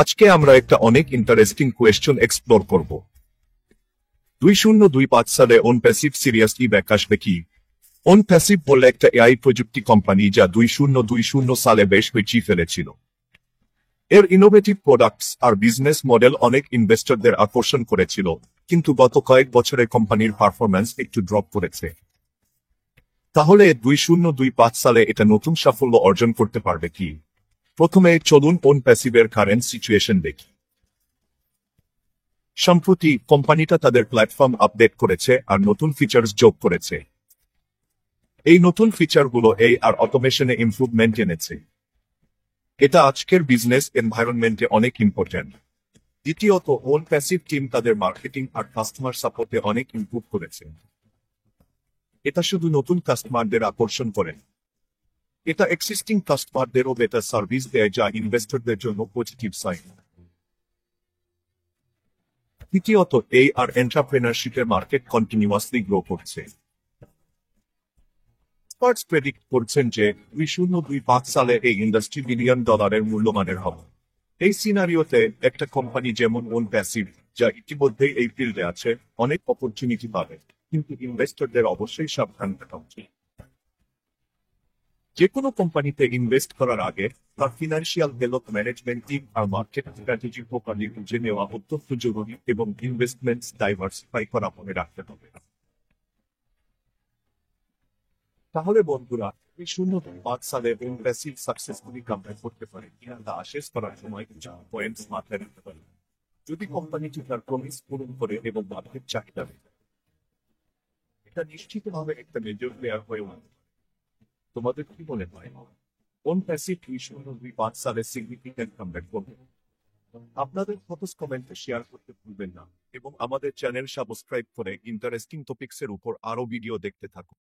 আজকে আমরা একটা অনেক ইন্টারেস্টিং কোয়েশ্চন এক্সপ্লোর করব। 2025 সালে অনপ্যাসিভ সিরিয়াসলি ব্যাক আসবে কি? অনপ্যাসিভ বলে একটা এআই প্রযুক্তি কোম্পানি যা 2020 সালে বেশ বেঁচিয়ে ফেলেছিল। এর ইনোভেটিভ প্রোডাক্টস আর বিজনেস মডেল অনেক ইনভেস্টরদের আকর্ষণ করেছিল, কিন্তু গত কয়েক বছরে কোম্পানির পারফরম্যান্স একটু ড্রপ করেছে। তাহলে 2025 সালে এটা নতুন সাফল্য অর্জন করতে পারবে কি? প্রথমে চলুন অনপ্যাসিভের কারেন্ট সিচুয়েশন দেখি। সম্প্রতি কোম্পানিটা তাদের প্ল্যাটফর্ম আপডেট করেছে আর নতুন ফিচার্স যোগ করেছে। এই নতুন ফিচারগুলো এই আর অটোমেশনে ইমপ্রুভমেন্ট এনেছে। এটা আজকের বিজনেস এনভায়রনমেন্টে অনেক ইম্পর্টেন্ট। দ্বিতীয়ত, অনপ্যাসিভ টিম তাদের মার্কেটিং আর কাস্টমার সাপোর্টে অনেক ইমপ্রুভ করেছে। এটা শুধু নতুন কাস্টমারদের আকর্ষণ করে, এটা এক্সিস্টিং কাস্টমারদেরও বেটার সার্ভিস দেয়, যা ইনভেস্টরদের জন্য পজিটিভ সাইন। তৃতীয়ত, এই আর এন্টারপ্রেনারশিপের মার্কেট কন্টিনিউয়াসলি গ্রো করছে। এক্সপার্টস প্রেডিক্ট করছেন যে 2025 সালে এই ইন্ডাস্ট্রি $1 বিলিয়ন মূল্যমানের হবে। এই সিনারিওতে একটা কোম্পানি যেমন অনপ্যাসিভ, যা ইতিমধ্যেই এই ফিল্ডে আছে, অনেক অপরচুনিটি পাবে, কিন্তু ইনভেস্টরদের অবশ্যই সাবধান থাকা উচিত। যে কোনো কোম্পানিতে ইনভেস্ট করার আগে তার ফিনান্সিয়াল হেলথ ম্যানেজমেন্ট টিম আর মার্কেট স্ট্র্যাটেজি প্রপারলি বুঝে নেওয়া অত্যন্ত জরুরি, এবং ইনভেস্টমেন্টস ডাইভার্সিফাই করা মনে রাখতে হবে। তাহলে বন্ধুরা, 2025 সালে অনপ্যাসিভ সাকসেসফুলি কামব্যাক করতে পারে কিনা তা আশেষ করার সময় কিছু পয়েন্টস মাথায় রাখতে পারে। যদি কোম্পানিটি তার প্রমিস পূরণ করে এবং মার্কেট চাহিদা মেটায়, এটা নিশ্চিতভাবে একটা মেজর প্লেয়ার হয়ে উঠবে। তোমাদের কি মনে হয়, অনপ্যাসিভ 2025 সালে সিগনিফিক্যান্ট কামব্যাক করবে? আপনাদের ফটোস কমেন্টে শেয়ার করতে ভুলবেন না, এবং আমাদের চ্যানেল সাবস্ক্রাইব করে ইন্টারেস্টিং টপিকসের উপর আরো ভিডিও দেখতে থাকুন।